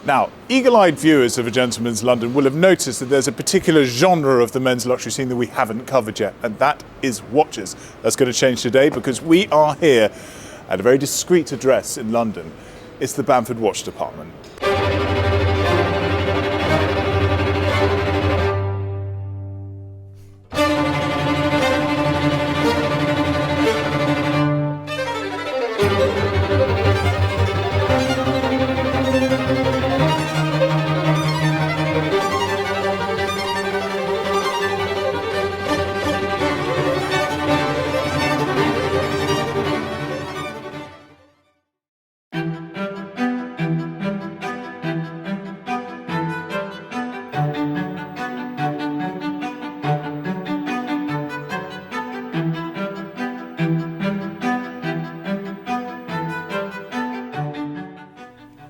Now, eagle-eyed viewers of A Gentleman's London will have noticed that there's a particular genre of the men's luxury scene that we haven't covered yet, and that is watches. That's going to change today because we are here at a very discreet address in London. It's the Bamford Watch Department.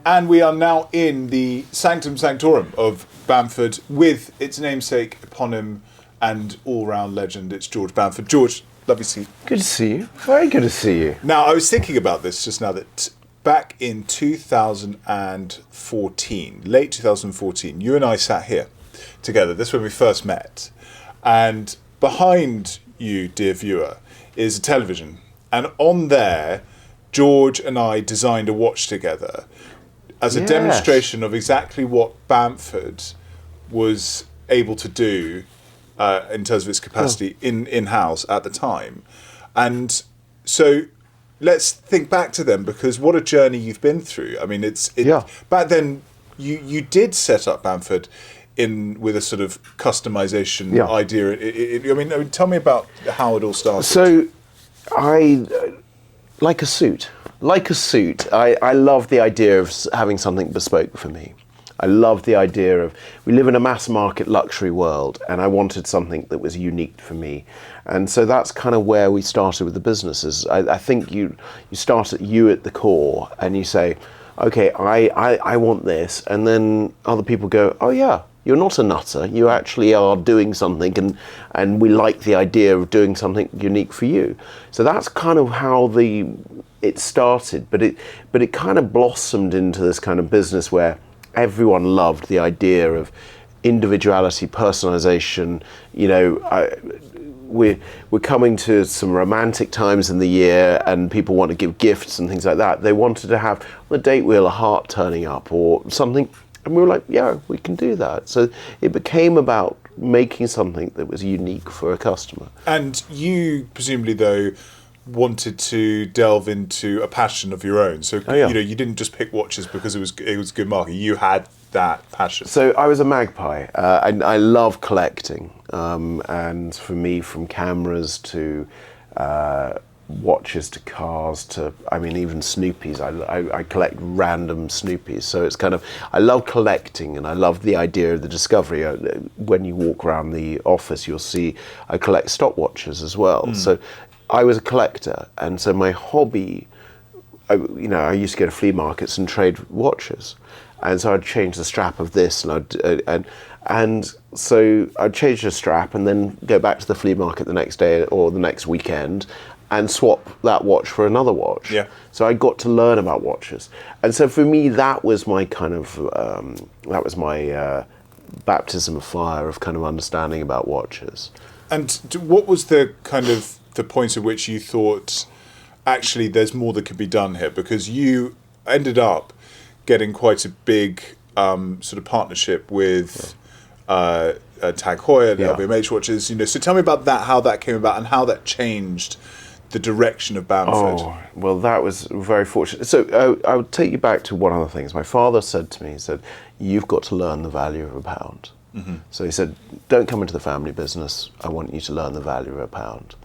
And we are now in the sanctum sanctorum of Bamford with its namesake, eponym and all-round legend. It's George Bamford. George, lovely to see you. Good to see you. Very good to see you. Now, I was thinking about this just now that back in 2014, late 2014, you and I sat here together. This is when we first met. And behind you, dear viewer, is a television. And on there, George and I designed a watch together as a demonstration of exactly what Bamford was able to do in terms of its capacity in-house at the time. And so let's think back to them, because what a journey you've been through. I mean, back then you did set up Bamford with a sort of customization idea. I mean, tell me about how it all started. So like a suit, I love the idea of having something bespoke for me. I love the idea of, we live in a mass market luxury world, and I wanted something that was unique for me. And so that's kind of where we started with the businesses. I think you start at the core, and you say, okay, I want this. And then other people go, oh yeah, you're not a nutter. You actually are doing something, and we like the idea of doing something unique for you. So that's kind of how it started, but it kind of blossomed into this kind of business where everyone loved the idea of individuality, personalization. You know, we're coming to some romantic times in the year, and people want to give gifts and things like that. They wanted to have on the date wheel a heart turning up or something, and we were like, yeah, we can do that. So it became about making something that was unique for a customer. And you presumably, though, wanted to delve into a passion of your own. So you know, you didn't just pick watches because it was a good market. You had that passion. So I was a magpie. I love collecting, and for me, from cameras to watches to cars to, I mean, even Snoopies. I collect random Snoopies. So it's kind of, I love collecting, and I love the idea of the discovery. When you walk around the office, you'll see I collect stopwatches as well. So I was a collector, and so my hobby, I used to go to flea markets and trade watches, and so I'd change the strap of this, and so I'd change the strap and then go back to the flea market the next day or the next weekend and swap that watch for another watch. Yeah. So I got to learn about watches, and so for me that was my kind of baptism of fire of kind of understanding about watches. And what was the kind of the point at which you thought, actually, there's more that could be done here? Because you ended up getting quite a big sort of partnership with Tag Heuer, the LVMH watches. You know, so tell me about that, how that came about, and how that changed the direction of Bamford. Oh, well, that was very fortunate. So I would take you back to one of the things. My father said to me, he said, you've got to learn the value of a pound. Mm-hmm. So he said, don't come into the family business. I want you to learn the value of a pound.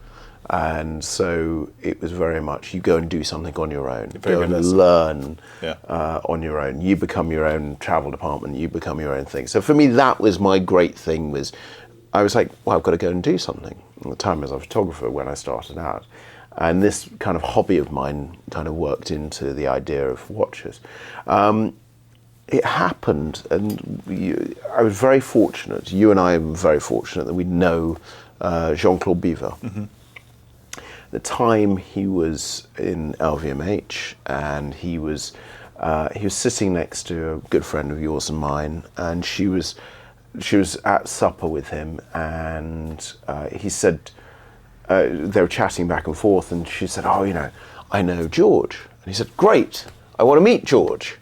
And so it was very much, you go and do something on your own. Go and learn on your own. You become your own travel department. You become your own thing. So for me, that was my great thing. I was like, well, I've got to go and do something. At the time, as a photographer, when I started out. And this kind of hobby of mine kind of worked into the idea of watches. It happened, and I was very fortunate. You and I are very fortunate that we know Jean-Claude Biver. Mm-hmm. At the time, he was in LVMH, and he was he was sitting next to a good friend of yours and mine, and she was at supper with him, and he said, they were chatting back and forth, and she said, "Oh, I know George." And he said, "Great, I want to meet George."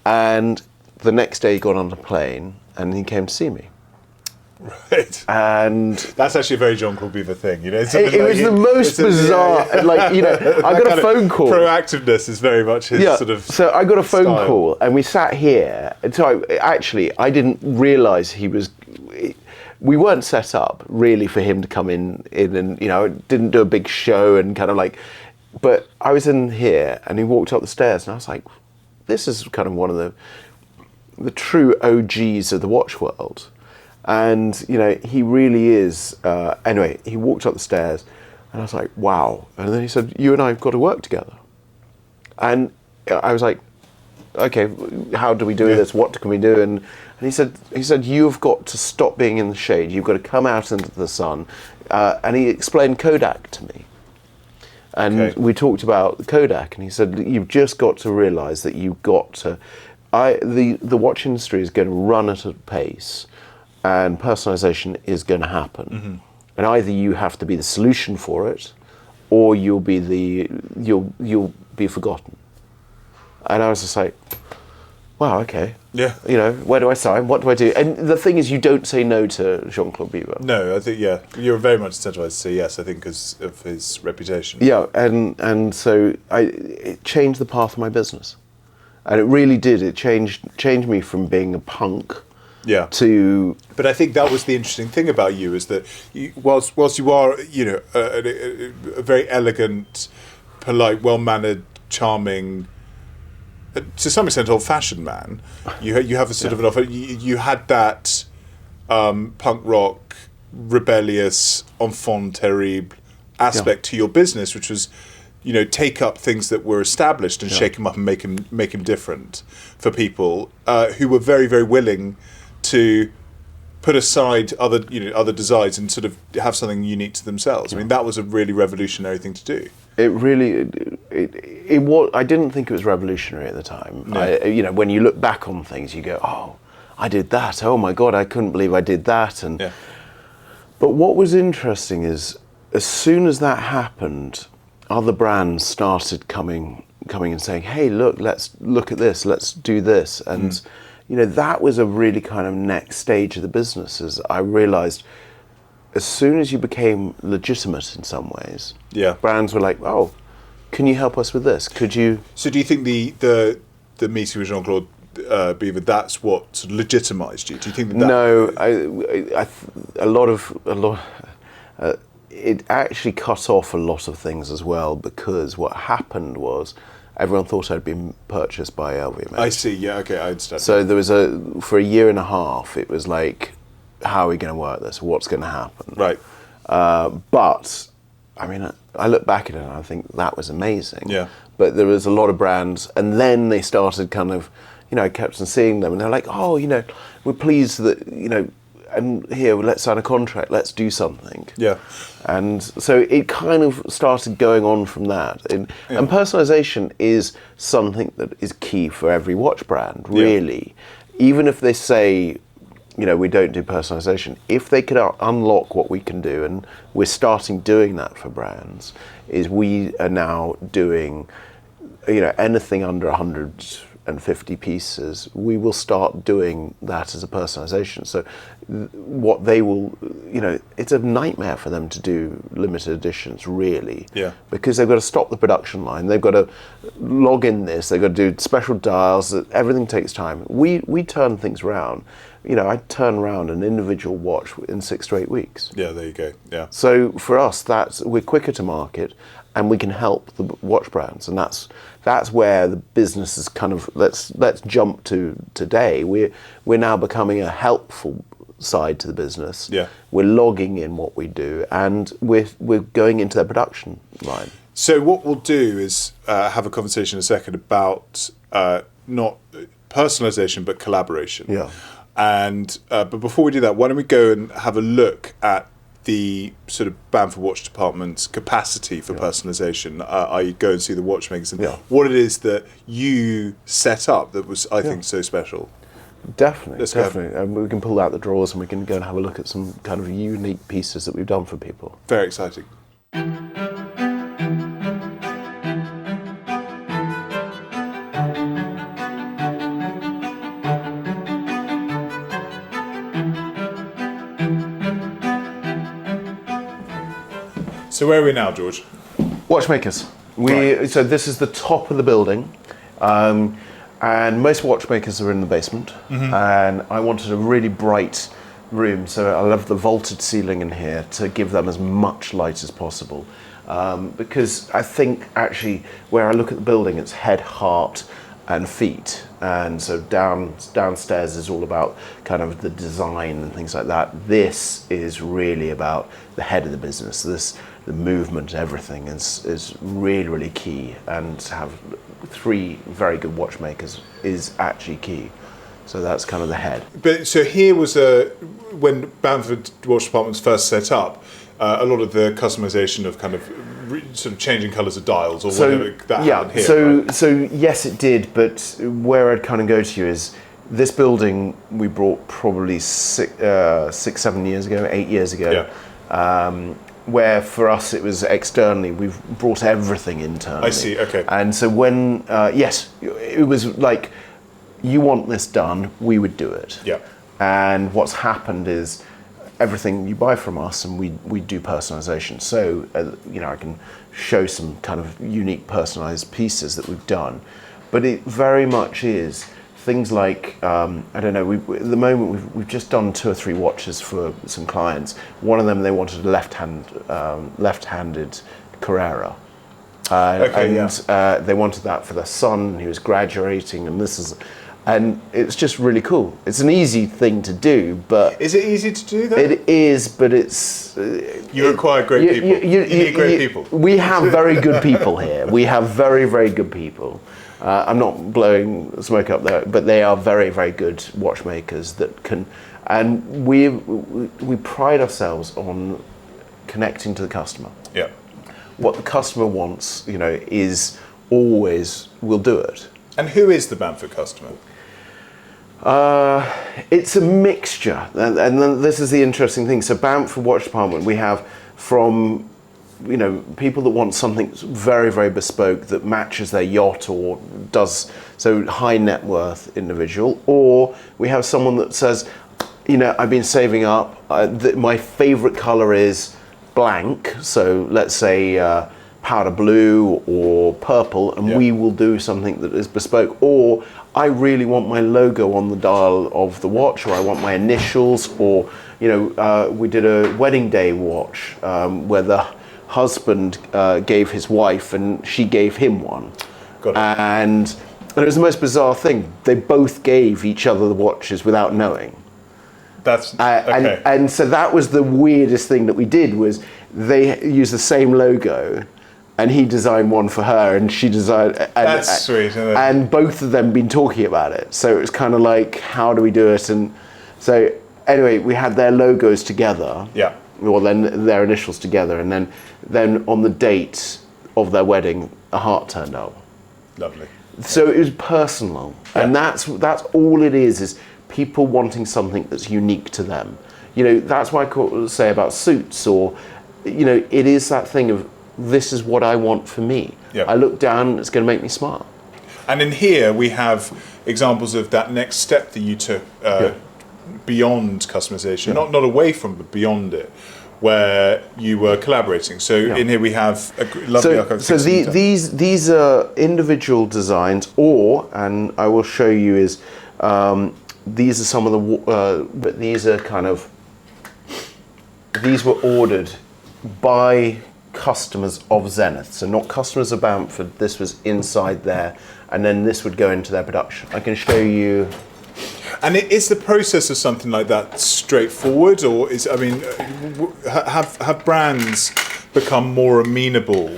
And the next day he got on a plane and he came to see me. Right. And that's actually a very Jean-Claude Beaver thing, It was the most bizarre, I got a phone call. Proactiveness is very much his sort of So I got a phone style. call and we sat here. And so I didn't realise we weren't set up really for him to come in and, didn't do a big show and kind of but I was in here and he walked up the stairs and I was like, this is kind of one of the true OGs of the watch world. And, he really is. Anyway, he walked up the stairs and I was like, wow. And then he said, "You and I have got to work together." And I was like, okay, how do we do this? What can we do? And he said, "You've got to stop being in the shade. You've got to come out into the sun." And he explained Kodak to me. And we talked about Kodak, and he said, "You've just got to realise that you've got to... the watch industry is going to run at a pace, and personalisation is going to happen. Mm-hmm. And either you have to be the solution for it, or you'll be forgotten." And I was just like, wow, okay. Yeah. Where do I sign? What do I do? And the thing is, you don't say no to Jean-Claude Beaver. No, I think, you're very much incentivized to say yes, I think, because of his reputation. Yeah, and so it changed the path of my business. And it really did. It changed me from being a punk to... But I think that was the interesting thing about you, is that whilst you are, a very elegant, polite, well-mannered, charming, to some extent old-fashioned man, you have a sort of an offer. You had that punk rock, rebellious, enfant terrible aspect to your business, which was, take up things that were established and shake them up and make them different for people who were very, very willing to put aside other designs and sort of have something unique to themselves. I mean, that was a really revolutionary thing to do. It really, it was. I didn't think it was revolutionary at the time. No. When you look back on things, you go, "Oh, I did that. Oh my God, I couldn't believe I did that." But what was interesting is, as soon as that happened, other brands started coming and saying, "Hey, look, let's look at this. Let's do this." And that was a really kind of next stage of the business. As I realised, as soon as you became legitimate in some ways, brands were like, "Oh, can you help us with this? Could you?" So, do you think the meeting with Jean-Claude Beaver, that's what sort of legitimised you? Do you think that? No, a lot. It actually cut off a lot of things as well, because what happened was everyone thought I'd been purchased by LVMH. I see. Yeah. Okay. I understand. So there was for a year and a half, it was like, how are we going to work this? What's going to happen? Right. But I mean, I look back at it and I think that was amazing. Yeah. But there was a lot of brands, and then they started kind of, I kept on seeing them, and they're like, "Oh, we're pleased that, and here, let's sign a contract, let's do something." Yeah. And so it kind of started going on from that. And personalisation is something that is key for every watch brand, really. Even if they say, we don't do personalisation, if they could unlock what we can do, and we're starting doing that for brands, is we are now doing, anything under 150 pieces, we will start doing that as a personalisation. So what they will, it's a nightmare for them to do limited editions, really. Yeah. Because they've got to stop the production line, they've got to log in this, they've got to do special dials, everything takes time. We turn things around. I turn around an individual watch in 6 to 8 weeks. Yeah, there you go. Yeah. So for us, we're quicker to market, and we can help the watch brands, and that's where the business is kind of, let's jump to today. We're now becoming a helpful side to the business. Yeah. We're logging in what we do, and we're going into their production line. So what we'll do is have a conversation in a second about not personalisation but collaboration. Yeah. And but before we do that, why don't we go and have a look at the sort of Bamford Watch Department's capacity for personalisation, i.e. go and see the watchmakers, and what it is that you set up that was, I think, so special. Definitely, definitely. And we can pull out the drawers and we can go and have a look at some kind of unique pieces that we've done for people. Very exciting. So where are we now, George? Watchmakers. So this is the top of the building, and most watchmakers are in the basement. And I wanted a really bright room, so I love the vaulted ceiling in here to give them as much light as possible. Because I think actually where I look at the building, it's head, heart, and feet, and so downstairs is all about kind of the design and things like that. This is really about the head of the business. The movement, everything is really, really key, and to have 3 very good watchmakers is actually key. So that's kind of the head. But so here was when Bamford Watch Department was first set up, a lot of the customisation of kind of sort of changing colours of dials or whatever that happened here. So yes, it did. But where I'd kind of go to is this building we brought probably 7 years ago, 8 years ago. Where for us it was externally, we've brought everything internally. I see, okay. And so when, yes, it was like, you want this done, we would do it. Yeah. And what's happened is everything you buy from us, and we do personalisation. So, I can show some kind of unique personalised pieces that we've done. But it very much is things like, I don't know, at the moment we've just done 2 or 3 watches for some clients. One of them, they wanted a left-handed Carrera. They wanted that for their son, he was graduating, and it's just really cool. It's an easy thing to do, but... Is it easy to do that? It is, but it's... You require great people. You need great people. We have very good people here. We have very, very good people. I'm not blowing smoke up there, but they are very, very good watchmakers that can... And we pride ourselves on connecting to the customer. Yeah. What the customer wants, is always, we'll do it. And who is the Bamford customer? It's a mixture, and then this is the interesting thing. So Bamford Watch Department, we have from people that want something very, very bespoke that matches their yacht or does, so high net worth individual, or we have someone that says, I've been saving up, my favorite color is blank, so let's say powder blue or purple, and we will do something that is bespoke. Or I really want my logo on the dial of the watch, or I want my initials, or we did a wedding day watch where the husband gave his wife and she gave him one. Got it. And it was the most bizarre thing. They both gave each other the watches without knowing. That's okay. And so that was the weirdest thing that we did, was they used the same logo, and he designed one for her, and she designed. That's sweet. Isn't it? And both of them been talking about it, so it was kind of like, how do we do it? And so anyway, we had their logos together. Yeah. Or then their initials together, and then on the date of their wedding, a heart turned up. Lovely. So it was personal, and that's all it is people wanting something that's unique to them. That's why I say about suits, or it is that thing of, this is what I want for me. Yep. I look down, it's going to make me smile. And in here we have examples of that next step that you took beyond customization, not away from, but beyond it, where you were collaborating. So in here we have a lovely archive. So these are individual designs, and I will show you is these are some of the, but these are these were ordered by customers of Zenith, so not customers of Bamford. This was inside there, and then this would go into their production. I can show you. And is the process of something like that straightforward, or have brands become more amenable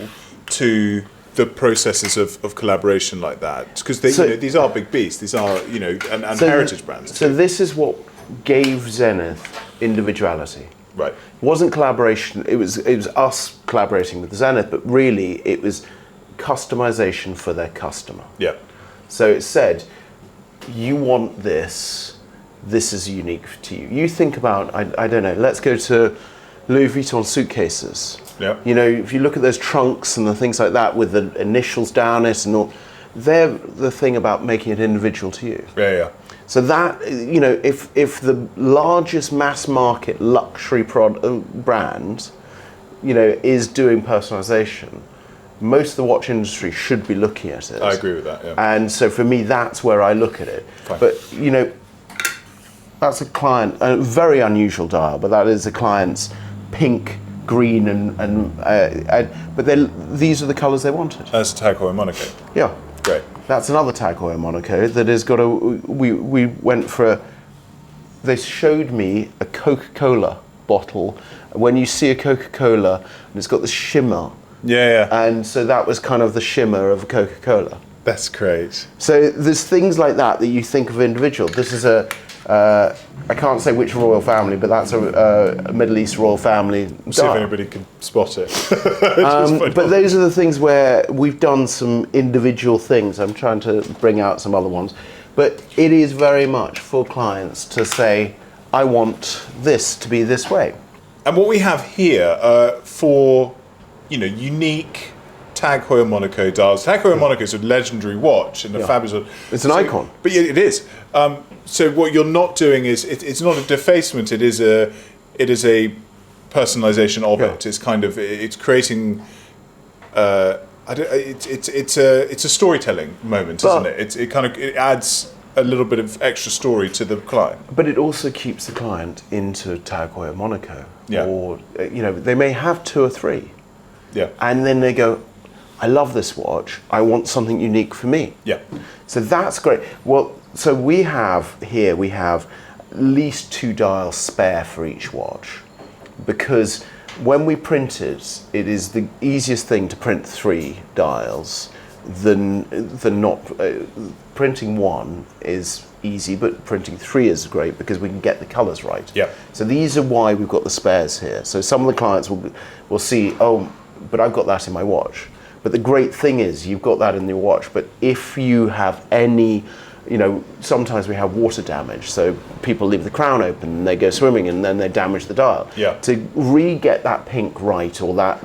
to the processes of collaboration like that? Because these are big beasts. These are and heritage brands. So this is what gave Zenith individuality. Right. It wasn't collaboration. It was us collaborating with Zenith, but really it was customization for their customer. Yeah. So it said, you want this. This is unique to you. You think about, I don't know. Let's go to Louis Vuitton suitcases. Yeah. You know, if you look at those trunks and the things like that with the initials down it and all, they're the thing about making it individual to you. Yeah, yeah. So that, you know, if the largest mass market luxury brand, you know, is doing personalization, most of the watch industry should be looking at it. I agree with that, yeah. And so for me, that's where I look at it. Fine. But, you know, that's a client, a very unusual dial, but that is a client's pink, green, but these are the colours they wanted. That's a Tag Heuer Monaco. Yeah. Great. That's another Tag Heuer Monaco that has got we went for they showed me a Coca-Cola bottle. When you see a Coca-Cola and it's got the shimmer. Yeah, yeah. And so that was kind of the shimmer of a Coca-Cola. That's great. So there's things like that you think of individual. This is I can't say which royal family, but that's a Middle East royal family. See if anybody can spot it. But those are the things where we've done some individual things. I'm trying to bring out some other ones. But it is very much for clients to say, I want this to be this way. And what we have here for, you know, unique Tag Heuer Monaco dials. Tag Heuer Monaco is a legendary watch and a fabulous. It's an icon. But yeah, it is. So what you're not doing is it's not a defacement. It is a personalization of it. It's kind of it's creating. It's a storytelling moment, isn't it? It adds a little bit of extra story to the client. But it also keeps the client into Tag Heuer Monaco. Yeah. Or you know, they may have 2 or 3. Yeah. And then they go, I love this watch. I want something unique for me. Yeah. So that's great. Well, so we have at least 2 dials spare for each watch, because when we printed, it is the easiest thing to print 3 dials than not. Printing 1 is easy, but printing 3 is great because we can get the colours right. Yeah. So these are why we've got the spares here. So some of the clients will see, oh, but I've got that in my watch. But the great thing is you've got that in your watch, but if you have any, you know, sometimes we have water damage, so people leave the crown open and they go swimming and then they damage the dial. Yeah. To re-get that pink right or that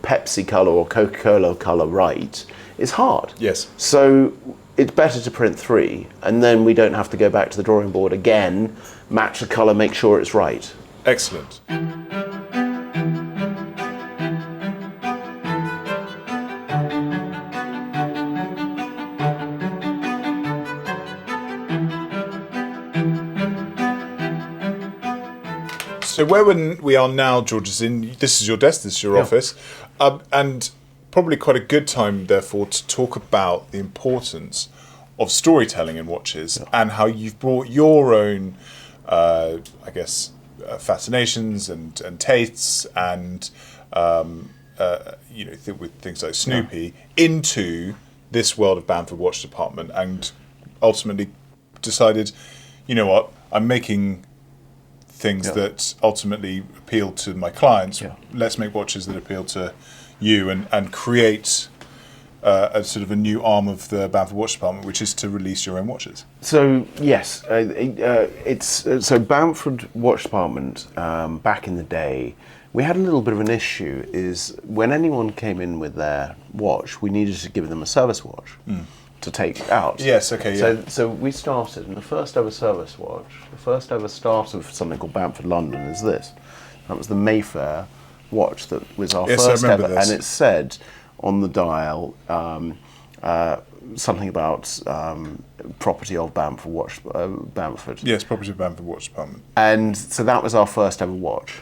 Pepsi colour or Coca-Cola colour right is hard. Yes. So it's better to print 3 and then we don't have to go back to the drawing board again, match the colour, make sure it's right. Excellent. So where we are now, George, is this is your desk, this is your office, and probably quite a good time, therefore, to talk about the importance of storytelling in watches and how you've brought your own, fascinations and tastes and with things like Snoopy into this world of Bamford Watch Department, and ultimately decided, you know what, I'm making things that ultimately appeal to my clients. Let's make watches that appeal to you and create a sort of a new arm of the Bamford Watch Department, which is to release your own watches. So yes, so Bamford Watch Department back in the day, we had a little bit of an issue. Is when anyone came in with their watch, we needed to give them a service watch to take out. Yes, okay, yeah. So we started, and the first ever service watch, the first ever start of something called Bamford London is this. That was the Mayfair watch that was our first ever, this. and it said on the dial something about property of Bamford. Yes, property of Bamford Watch Department. And so that was our first ever watch.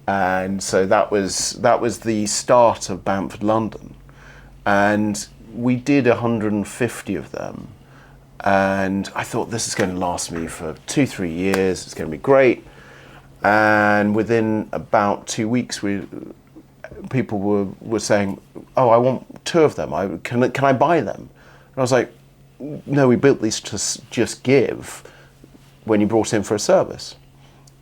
And so that was the start of Bamford London. And we did 150 of them. And I thought, this is going to last me for 2-3 years. It's going to be great. And within about 2 weeks, people were saying, oh, I want 2 of them. Can I buy them? And I was like, no, we built these to just give when you brought in for a service.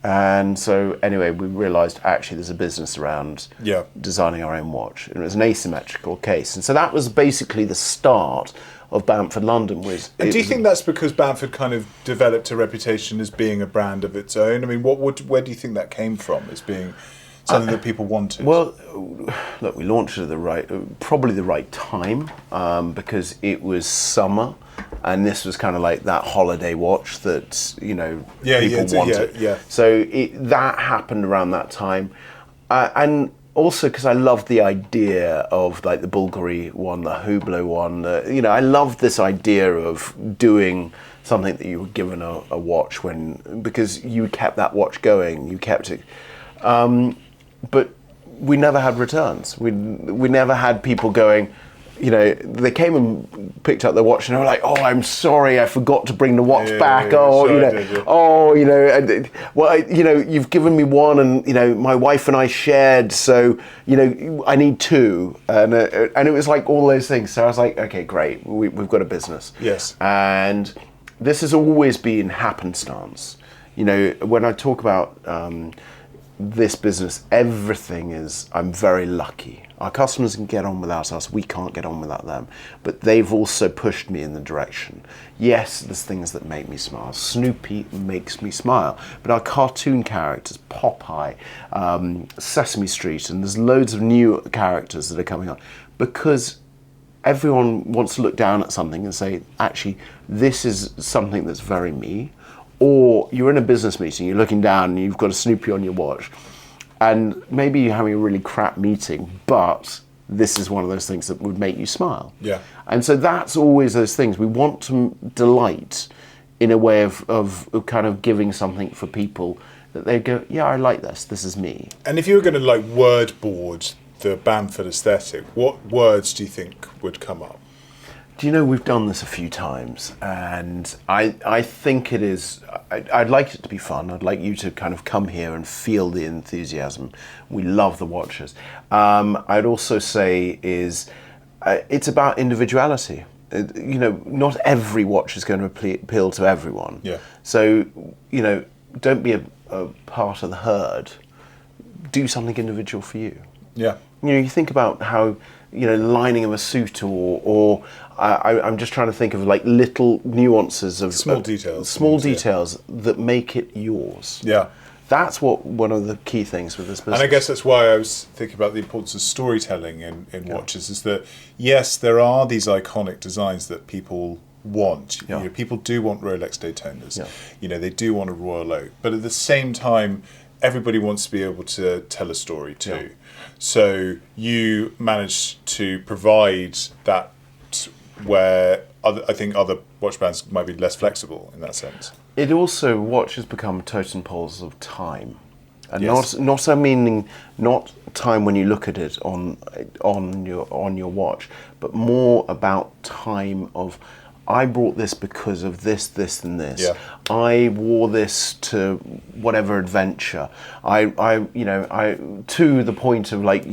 And so anyway, we realised actually there's a business around Yeah. designing our own watch. And it was an asymmetrical case. And so that was basically the start of Bamford London. And do you think that's because Bamford kind of developed a reputation as being a brand of its own? I mean, where do you think that came from as being something that people wanted? Well, look, we launched it at probably the right time, because it was summer, and this was kind of like that holiday watch that people wanted. Yeah. So that happened around that time, and also because I loved the idea of like the Bulgari one, the Hublot one. I loved this idea of doing something that you were given a watch because you kept that watch going, you kept it. But we never had returns. We never had people going, they came and picked up their watch and they were like, "Oh, I'm sorry, I forgot to bring the watch back." You've given me one, and my wife and I shared, so I need two, and it was like all those things. So I was like, okay, great, we've got a business. Yes, and this has always been happenstance. When I talk about this business, everything is, I'm very lucky. Our customers can get on without us, we can't get on without them. But they've also pushed me in the direction. Yes, there's things that make me smile. Snoopy makes me smile. But our cartoon characters, Popeye, Sesame Street, and there's loads of new characters that are coming on. Because everyone wants to look down at something and say, actually, this is something that's very me. Or you're in a business meeting, you're looking down and you've got a Snoopy on your watch, and maybe you're having a really crap meeting, but this is one of those things that would make you smile. Yeah. And so that's always those things. We want to delight in a way of kind of giving something for people that they go, yeah, I like this, this is me. And if you were going to like word board the Bamford aesthetic, what words do you think would come up? We've done this a few times, and I think it is, I'd like it to be fun. I'd like you to kind of come here and feel the enthusiasm. We love the watches. I'd also say it's about individuality. Not every watch is going to appeal to everyone. Yeah. So, don't be a part of the herd. Do something individual for you. Yeah. You think about how, the lining of a suit, or I'm just trying to think of like little nuances of small details. Small details that make it yours. Yeah. That's one of the key things with this business. And I guess that's why I was thinking about the importance of storytelling in watches, is that, yes, there are these iconic designs that people want. Yeah. People do want Rolex Daytonas. Yeah. They do want a Royal Oak. But at the same time, everybody wants to be able to tell a story too. Yeah. So you manage to provide that where I think other watch brands might be less flexible in that sense. It also, watches become totem poles of time, and Yes. not meaning not time when you look at it on your watch, but more about time of, I brought this because of this, and this. Yeah. I wore this to whatever adventure. I to the point of like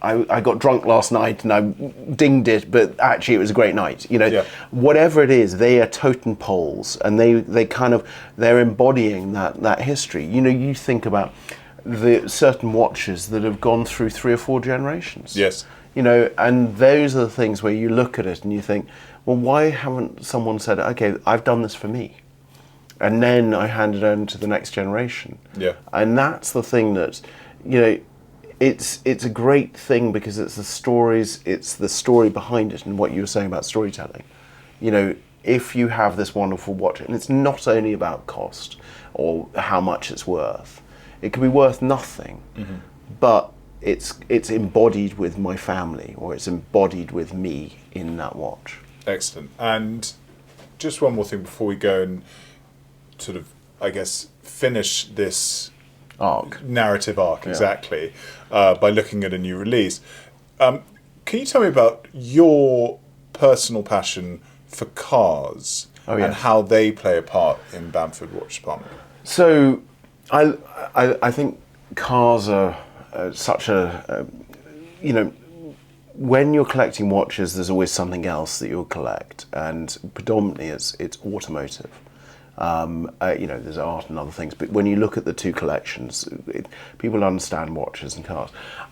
I got drunk last night and I dinged it, but actually it was a great night. Yeah. Whatever it is, they are totem poles, and they're embodying that history. You think about the certain watches that have gone through 3 or 4 generations. Yes. And those are the things where you look at it and you think, well, why haven't someone said, okay, I've done this for me, and then I hand it on to the next generation? Yeah. And that's the thing that, it's a great thing, because it's the stories, it's the story behind it, and what you were saying about storytelling. If you have this wonderful watch, and it's not only about cost or how much it's worth, it could be worth nothing, but it's embodied with my family, or it's embodied with me in that watch. Excellent. And just one more thing before we go and sort of, I guess, finish this narrative arc, exactly, by looking at a new release. Can you tell me about your personal passion for cars and how they play a part in Bamford Watch Department? So I think cars are such a, when you're collecting watches, there's always something else that you'll collect, and predominantly it's automotive. There's art and other things, but when you look at the two collections, people understand watches and cars.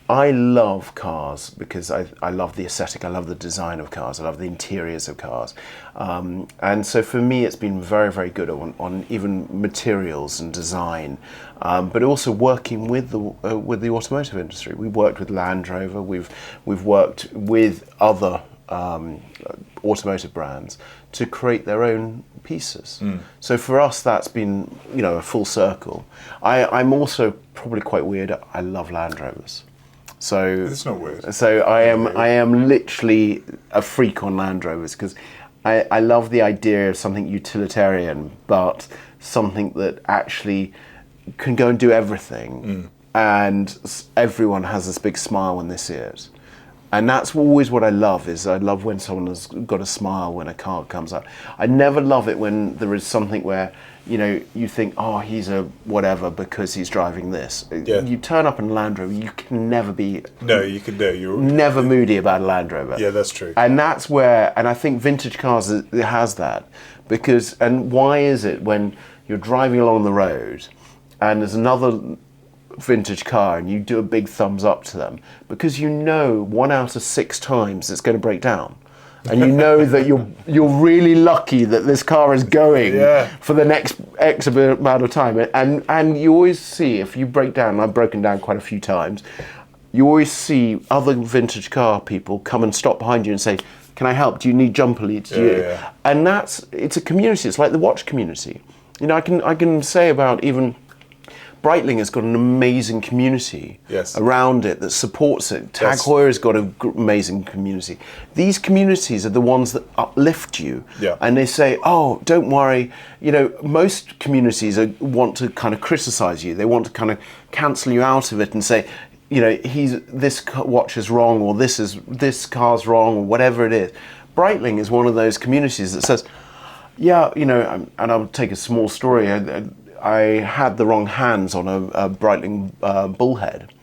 I love cars because I love the aesthetic, I love the design of cars, I love the interiors of cars. And so for me, it's been very, very good on even materials and design, but also working with the automotive industry. We worked with Land Rover, we've worked with other automotive brands to create their own pieces. So for us, that's been a full circle. I'm also probably quite weird. I love Land Rovers. So it's not weird. So I am literally a freak on Land Rovers because I love the idea of something utilitarian, but something that actually can go and do everything, and everyone has this big smile when they see it. And that's always what I love, is I love when someone has got a smile when a car comes up. I never love it when there is something where, you think, oh, he's a whatever because he's driving this. Yeah. You turn up in a Land Rover, you can never be... No, you can do. You're never moody about a Land Rover. Yeah, that's true. And that's where, and I think vintage cars, it has that. Because, and why is it when you're driving along the road and there's another vintage car and you do a big thumbs up to them, because 1 out of 6 times it's going to break down, and that you're really lucky that this car is going for the next X amount of time, and you always see, if you break down, and I've broken down quite a few times, you always see other vintage car people come and stop behind you and say, can I help? Do you need jumper leads? And it's a community. It's like the watch community. I can say about even Breitling has got an amazing community around it that supports it. Tag Heuer has got an amazing community. These communities are the ones that uplift you. And they say, oh, don't worry. Most communities want to kind of criticize you. They want to kind of cancel you out of it and say, this watch is wrong, or this car's wrong, or whatever it is. Breitling is one of those communities that says, and I'll take a small story. I had the wrong hands on a Breitling bullhead,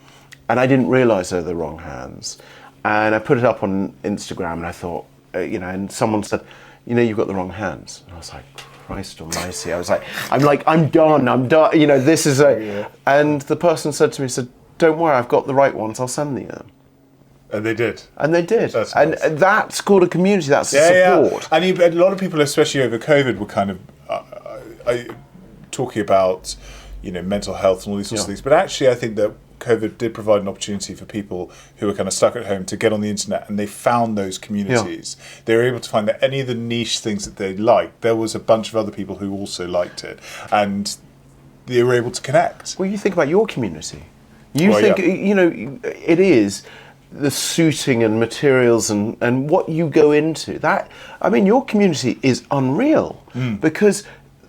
and I didn't realise they were the wrong hands. And I put it up on Instagram, and I thought, and someone said, you've got the wrong hands. And I was like, Christ almighty. I was like, I'm done. This is And the person said to me, don't worry, I've got the right ones, I'll send you. And they did. That's nice. And that's called a community, that's support. And a lot of people, especially over COVID, were kind of talking about, mental health and all these sorts of things. But actually, I think that COVID did provide an opportunity for people who were kind of stuck at home to get on the internet, and they found those communities. They were able to find that any of the niche things that they liked, there was a bunch of other people who also liked it, and they were able to connect. Well, you think about your community. It is the suiting and materials and what you go into. Your community is unreal, because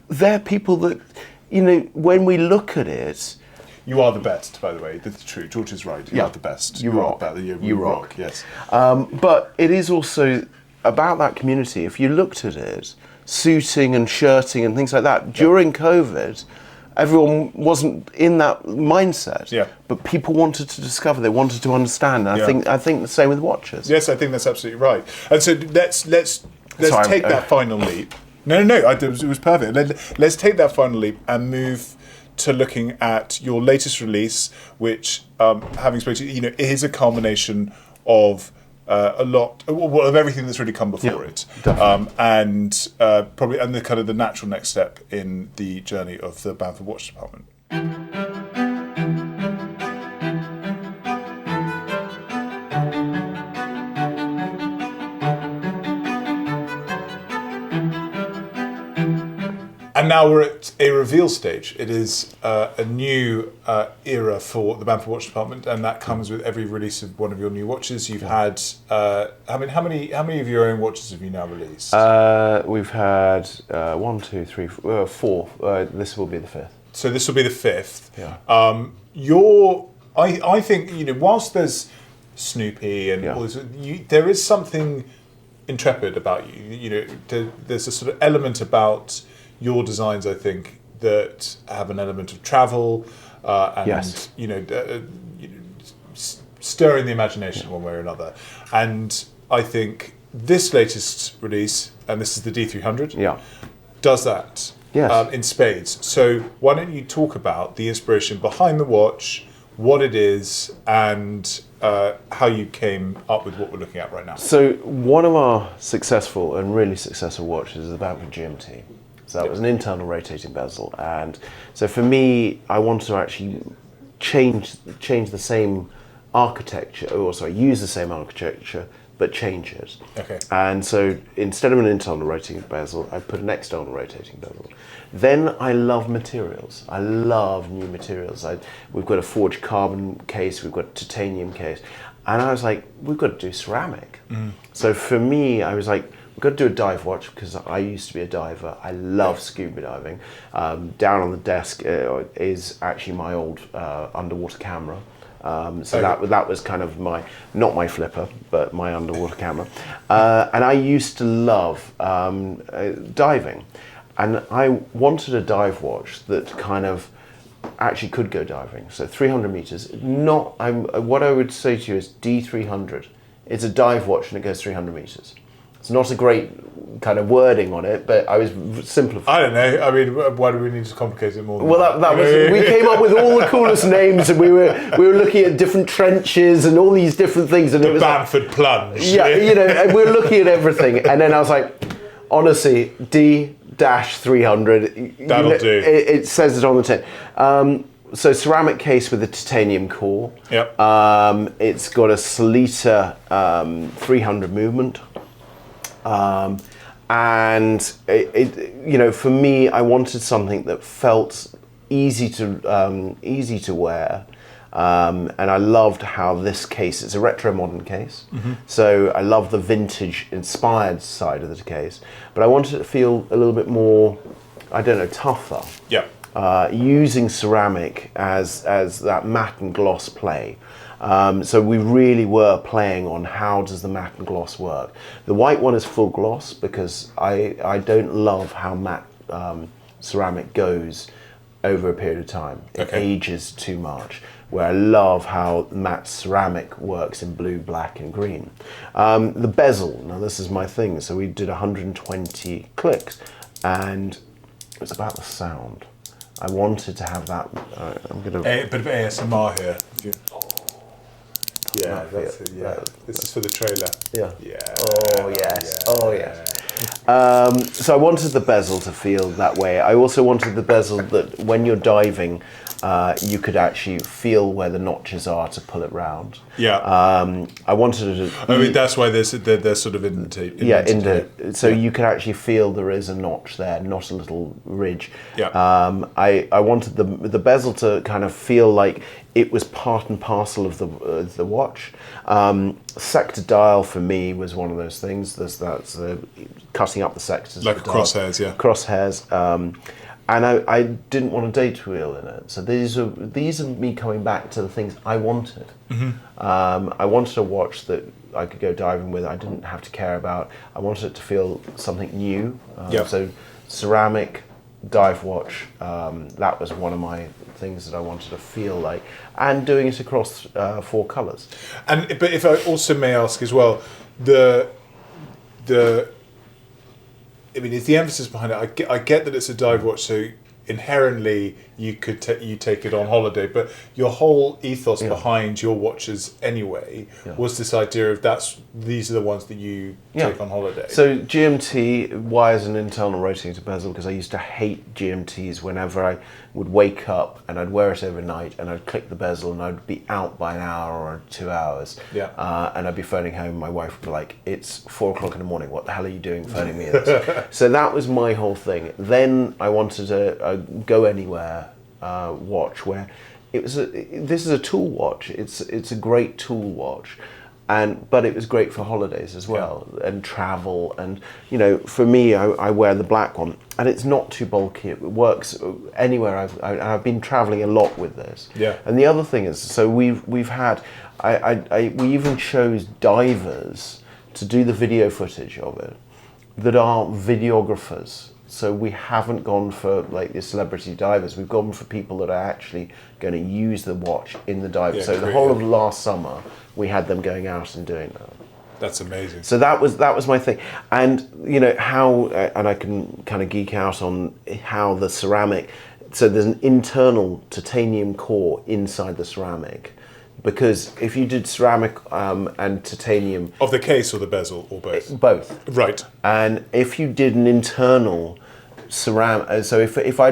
they're people that, when we look at it... You are the best, by the way. That's true. George is right. You are the best. You rock. You rock, yes. But it is also about that community. If you looked at it, suiting and shirting and things like that, during COVID, everyone wasn't in that mindset. But people wanted to discover, they wanted to understand. And I think the same with watches. Yes, I think that's absolutely right. And so let's take that final leap. No, it was perfect. Let's take that final leap and move to looking at your latest release, which, having spoken to you, is a culmination of a lot of everything that's really come before it, and probably the kind of the natural next step in the journey of the Bamford Watch Department. And now we're at a reveal stage. It is a new era for the Bamford Watch Department, and that comes with every release of one of your new watches. You've had, how many of your own watches have you now released? We've had 1, 2, 3, 4. This will be the 5th. So this will be the 5th. I think, whilst there's Snoopy and all this, there is something intrepid about you. There's a sort of element about your designs, I think, that have an element of travel and stirring the imagination one way or another. And I think this latest release, and this is the D300, does that. Yes. in spades. So why don't you talk about the inspiration behind the watch, what it is, and how you came up with what we're looking at right now. So one of our successful and really successful watches is the Bamford GMT. So that was an internal rotating bezel, and so for me, I wanted to actually change the same architecture, or sorry, use the same architecture, but change it. Okay. And so instead of an internal rotating bezel, I put an external rotating bezel. Then I love materials. I love new materials. We've got a forged carbon case, we've got a titanium case, and I was like, we've got to do ceramic. So for me, I was like, we've got to do a dive watch because I used to be a diver. I love scuba diving. Down on the desk is actually my old underwater camera. That was kind of not my flipper, but my underwater camera. And I used to love diving. And I wanted a dive watch that kind of actually could go diving. So 300 meters, what I would say to you is D300. It's a dive watch and it goes 300 meters. It's not a great kind of wording on it, but I was simplifying. I don't know. I mean, why do we need to complicate it more? Well, that was, we came up with all the coolest names, and we were looking at different trenches and all these different things. And the it was Bamford plunge. Yeah, and we were looking at everything, and then I was like, honestly, D-300. That'll do. It says it on the tin. So ceramic case with a titanium core. Yep. It's got a Solita 300 movement. And for me, I wanted something that felt easy to wear, and I loved how this case. It's a retro modern case, so I love the vintage inspired side of the case, but I wanted it to feel a little bit more, I don't know, tougher. Yeah. Using ceramic as that matte and gloss play. So we really were playing on how does the matte and gloss work. The white one is full gloss because I don't love how matte ceramic goes over a period of time. It ages too much. Where I love how matte ceramic works in blue, black and green. The bezel, now this is my thing. So we did 120 clicks and it was about the sound. I wanted to have that. I'm gonna A bit of ASMR here. Yeah, that's it. Yeah, this is for the trailer. Yeah. Yeah. Oh yes. Yeah. Oh yes. So I wanted the bezel to feel that way. I also wanted the bezel that when you're diving, you could actually feel where the notches are to pull it round. Yeah. I wanted it to. I mean, that's why they're sort of indented. Yeah, so you can actually feel there is a notch there, not a little ridge. Yeah. I wanted the bezel to kind of feel like it was part and parcel of the watch. Sector dial for me was one of those things. That's cutting up the sectors. Like crosshairs, yeah. Crosshairs. And I didn't want a date wheel in it. So these are me coming back to the things I wanted. I wanted a watch that I could go diving with. I didn't have to care about. I wanted it to feel something new. So ceramic dive watch. That was one of my things that I wanted to feel like, and doing it across 4 colours. But if I also may ask as well, I mean, it's the emphasis behind it. I get that it's a dive watch, so inherently you could you take it on holiday. But your whole ethos behind your watches anyway was this idea of these are the ones that you take on holiday. So GMT, why is an internal rotating bezel? Because I used to hate GMTs whenever I would wake up and I'd wear it overnight and I'd click the bezel and I'd be out by an hour or 2 hours. And I'd be phoning home. My wife would be like, "It's 4 o'clock in the morning. What the hell are you doing phoning me?" So that was my whole thing. Then I wanted a go anywhere watch where this is a tool watch. It's a great tool watch. But it was great for holidays as well, and travel. And for me, I wear the black one, and it's not too bulky. It works anywhere. I've been traveling a lot with this. Yeah. And the other thing is, so we've had, we even chose divers to do the video footage of it, that are videographers. So we haven't gone for like the celebrity divers. We've gone for people that are actually going to use the watch in the dive. So the whole of last summer, we had them going out and doing that. That's amazing. So that was my thing, and how, and I can kind of geek out on how the ceramic. So there's an internal titanium core inside the ceramic, because if you did ceramic and titanium Of the case or the bezel or both? both, Right. and if you did an internal ceramic, so if I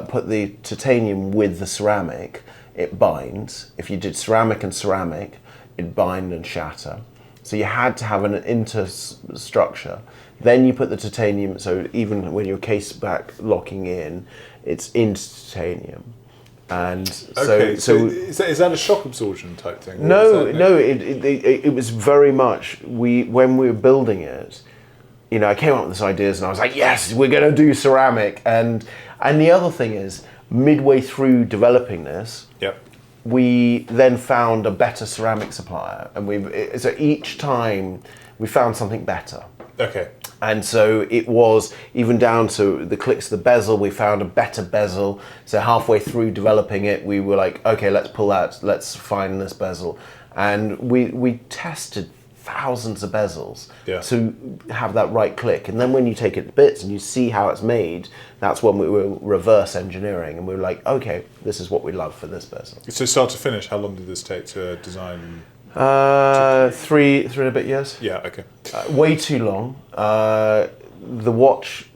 put the titanium with the ceramic, it binds. If you did ceramic and ceramic, it'd bind and shatter. So you had to have an interstructure. Then you put the titanium, so even when your case back locking in, it's in titanium. And Okay, so is that a shock absorption type thing? no, it was very much, when we were building it, I came up with these ideas and I was like, yes, we're going to do ceramic. And the other thing is, midway through developing this, Yep. we then found a better ceramic supplier, and so each time we found something better. Okay. And so it was even down to the clicks of the bezel. We found a better bezel. So halfway through developing it, we were like, okay, let's pull out, let's find this bezel. And we tested thousands of bezels to have that right click. And then when you take it to bits and you see how it's made, that's when we were reverse engineering, and we were like, okay, this is what we love for this bezel. So start to finish, how long did this take to design? 3 and a bit years. Yeah, okay. Way too long. The watch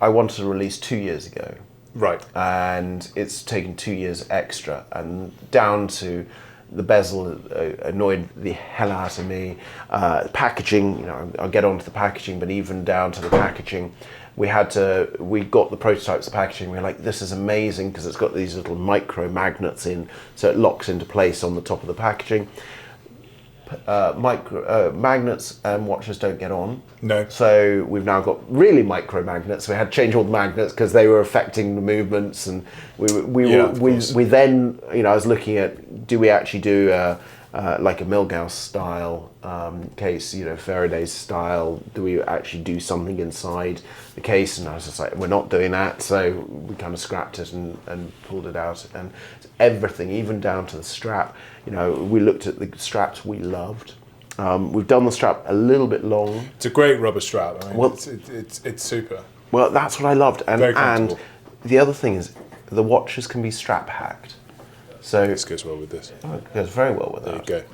I wanted to release 2 years ago. Right. And it's taken 2 years extra, and down to the bezel annoyed the hell out of me. Packaging, I'll get onto the packaging, but even down to the packaging, we got the prototypes of packaging. We were like, this is amazing because it's got these little micro magnets in, so it locks into place on the top of the packaging. Magnets and watches don't get on. No. So we've now got really micro magnets. We had to change all the magnets because they were affecting the movements, and we then, I was looking at, do we actually do like a Milgauss style case, Faraday's style? Do we actually do something inside the case? And I was just like, we're not doing that. So we kind of scrapped it and pulled it out, and everything, even down to the strap. We looked at the straps we loved. We've done the strap a little bit long. It's a great rubber strap. I mean, Well, it's super. Well, that's what I loved. Very comfortable. And the other thing is, the watches can be strap hacked. So This goes well with this. it goes very well with that. There you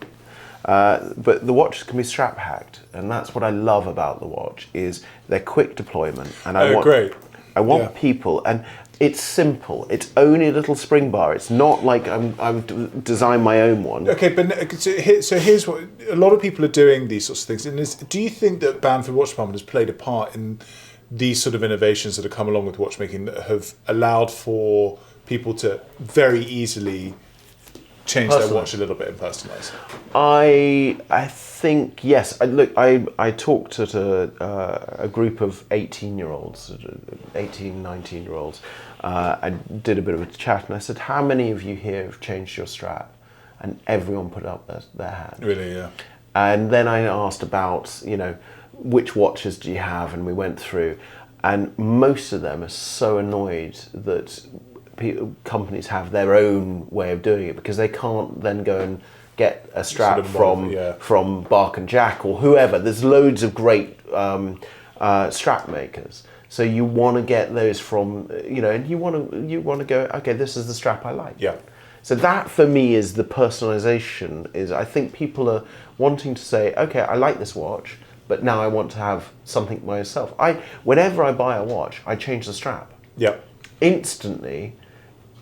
go. But the watches can be strap hacked, and that's what I love about the watch, is their quick deployment. And Great. I want people, and it's simple. It's only a little spring bar. It's not like I've designed my own one. Okay, but so here's what a lot of people are doing, these sorts of things. And do you think that Bamford Watch Department has played a part in these sort of innovations that have come along with watchmaking that have allowed for people to very easily change their watch a little bit and personalise? I think yes. I talked at a group of 18-year-olds, 18, 19-year-olds. I did a bit of a chat, and I said, how many of you here have changed your strap? And everyone put up their hand. Really, yeah. And then I asked about, which watches do you have? And we went through, and most of them are so annoyed that companies have their own way of doing it, because they can't then go and get a strap from Bark and Jack or whoever. There's loads of great strap makers. So you want to get those from, and you want to go, okay, this is the strap I like. Yeah. So that for me is the personalization. Is I think people are wanting to say, okay, I like this watch, but now I want to have something myself. Whenever I buy a watch, I change the strap. Yeah. Instantly,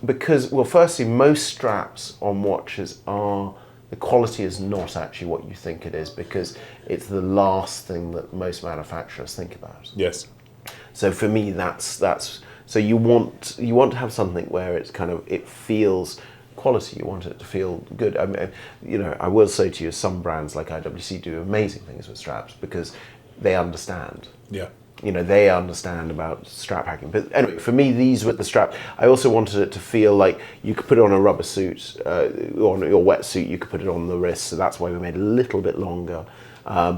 because, well, firstly, most straps on watches the quality is not actually what you think it is, because it's the last thing that most manufacturers think about. Yes. So for me, that's so you want to have something where it's it feels quality. You want it to feel good. I mean, I will say to you, some brands like IWC do amazing things with straps because they understand. Yeah. They understand about strap hacking. But anyway, for me, these were the strap. I also wanted it to feel like you could put it on a rubber suit, on your wetsuit, you could put it on the wrist. So that's why we made it a little bit longer,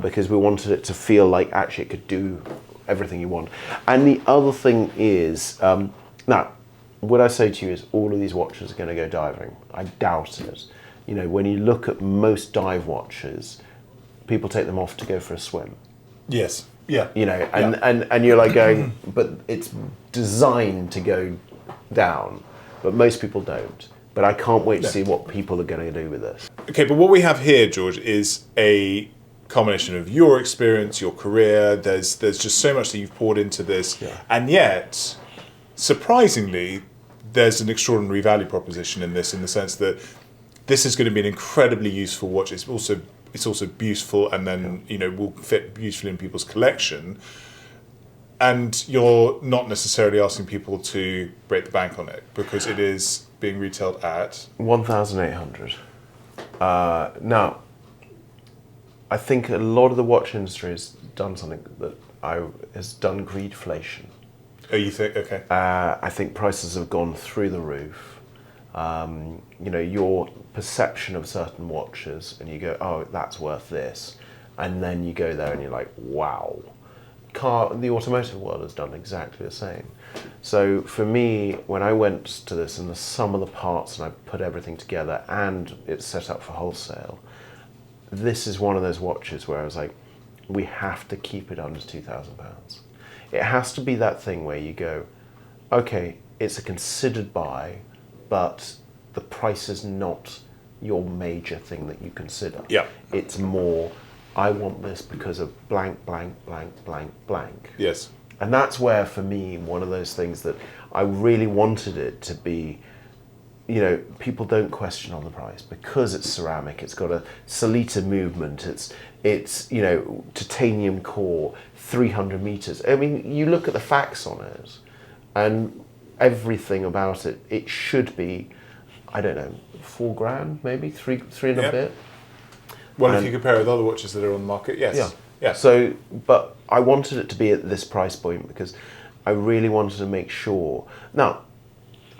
because we wanted it to feel like actually it could do everything you want. And the other thing is, now, what I say to you is all of these watches are going to go diving. I doubt it. When you look at most dive watches, people take them off to go for a swim. Yes. Yeah. You know, and you're like going, but it's designed to go down, but most people don't. But I can't wait to see what people are going to do with this. Okay, but what we have here, George, is a combination of your experience, your career. There's just so much that you've poured into this, and yet, surprisingly, there's an extraordinary value proposition in this, in the sense that this is going to be an incredibly useful watch. It's also beautiful, and then will fit beautifully in people's collection. And you're not necessarily asking people to break the bank on it, because it is being retailed at 1,800. Now, I think a lot of the watch industry has done something that has done greedflation. Oh, you think? Okay. I think prices have gone through the roof. Your perception of certain watches, and you go, oh, that's worth this, and then you go there and you're like, wow. The automotive world has done exactly the same. So for me, when I went to this and the sum of the parts and I put everything together and it's set up for wholesale, this is one of those watches where I was like, we have to keep it under £2,000. It has to be that thing where you go, okay, it's a considered buy, but the price is not your major thing that you consider. Yeah. It's more, I want this because of blank, blank, blank, blank, blank. Yes. And that's where, for me, one of those things that I really wanted it to be, people don't question on the price because it's ceramic. It's got a Salita movement. It's titanium core, 300 meters. I mean, you look at the facts on it, and everything about it. It should be, I don't know, £4,000 maybe, three and a bit. Well, if you compare it with other watches that are on the market, yes. Yeah. So, but I wanted it to be at this price point because I really wanted to make sure. Now,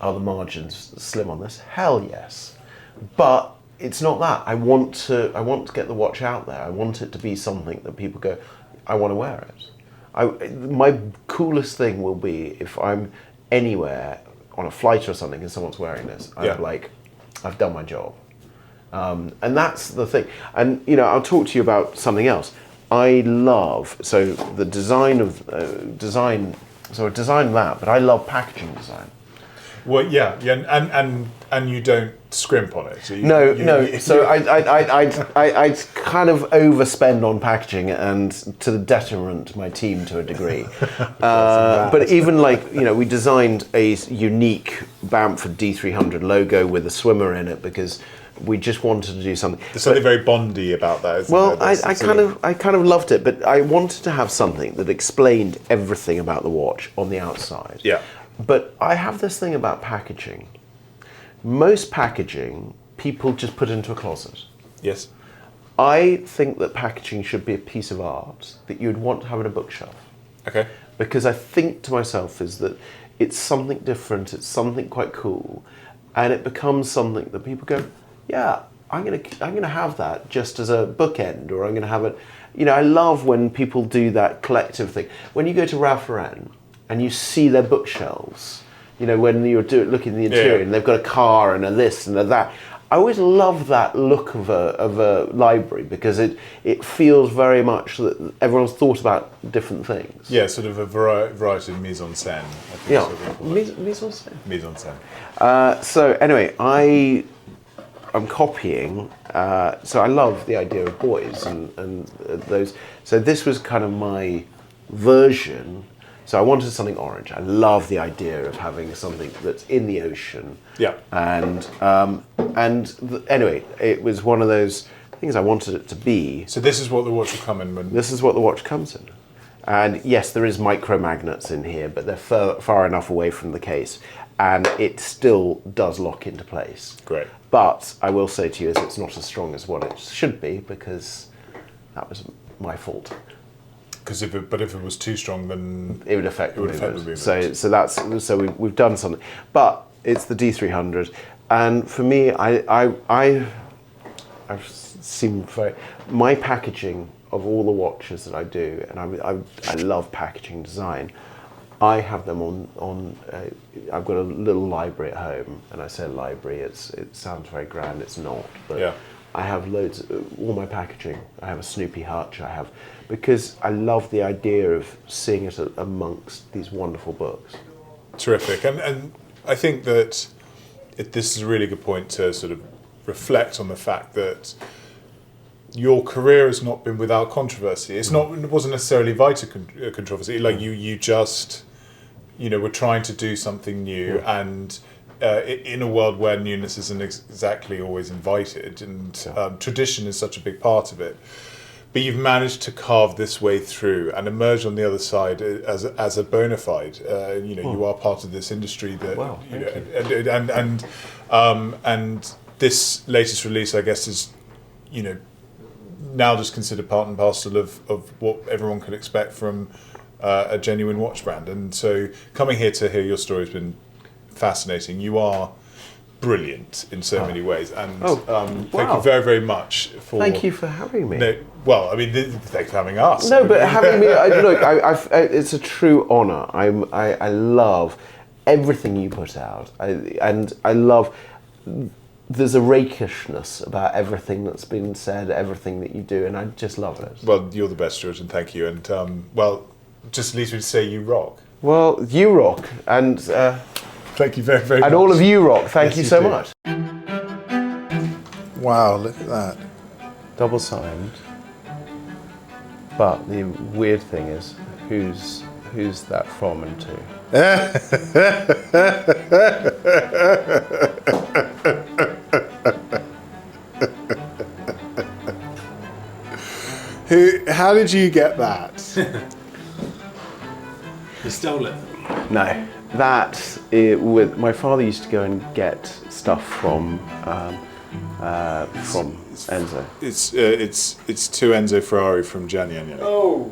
are the margins slim on this? Hell yes. But it's not that. I want to get the watch out there. I want it to be something that people go, I want to wear it. My coolest thing will be if I'm anywhere on a flight or something and someone's wearing this. I'm like, I've done my job. And that's the thing. And I'll talk to you about something else. I love the design of design. So I designed that, but I love packaging design. Well, yeah, and you don't scrimp on it. So No. So I kind of overspend on packaging, and to the detriment of my team to a degree. But even we designed a unique Bamford D300 logo with a swimmer in it because we just wanted to do something. There's something very Bondy about that, isn't there? Well, I kind of loved it, but I wanted to have something that explained everything about the watch on the outside. Yeah. But I have this thing about packaging. Most packaging, people just put into a closet. Yes. I think that packaging should be a piece of art that you'd want to have in a bookshelf. Okay. Because I think to myself is that it's something different, it's something quite cool, and it becomes something that people go, yeah, I'm gonna have that just as a bookend, or I'm gonna have it. I love when people do that collective thing. When you go to Ralph Lauren and you see their bookshelves, when you're looking at the interior and they've got a car and a this and a that. I always love that look of a library because it feels very much that everyone's thought about different things. Yeah, sort of a variety of mise en scène. Yeah, mise en scène. Mise en scène. So anyway, I'm copying. So I love the idea of buoys and those. So this was kind of my version. So I wanted something orange. I love the idea of having something that's in the ocean. Yeah. Anyway, it was one of those things I wanted it to be. So this is what the watch will come in. This is what the watch comes in. And yes, there is micro magnets in here, but they're far enough away from the case, and it still does lock into place. Great. But I will say to you, it's not as strong as what it should be because that was my fault. Because if it was too strong, then it would affect the movement. So we've done something, but it's the D300, and for me, I've seen my packaging of all the watches that I do, and I love packaging design. I have them on. I've got a little library at home, and I say library. It sounds very grand. It's not, but I have loads, all my packaging. I have a Snoopy hutch. Because I love the idea of seeing it amongst these wonderful books. Terrific, and I think that this is a really good point to sort of reflect on the fact that your career has not been without controversy. It wasn't necessarily Vita controversy. Like you just, were trying to do something new, and in a world where newness isn't exactly always invited, and tradition is such a big part of it. But you've managed to carve this way through and emerge on the other side as a bona fide. You are part of this industry that. Wow, and this latest release, I guess, is, now just considered part and parcel of what everyone could expect from a genuine watch brand. And so, coming here to hear your story has been fascinating. You are brilliant in so many ways, and thank you very, very much for. Thank you for having me. No, well, I mean, thanks for having us. No, but having me. It's a true honour. I love everything you put out, and I love. There's a rakishness about everything that's been said, everything that you do, and I just love it. Well, you're the best, George, and thank you. And just leaves me to say you rock. Well, you rock, and. Thank you very, very much. And all of you rock. Thank you so much. Wow, look at that. Double signed. But the weird thing is, who's that from and to? How did you get that? You stole it. No. My father used to go and get stuff from Enzo. It's to Enzo Ferrari from Gianni Agnelli. Oh.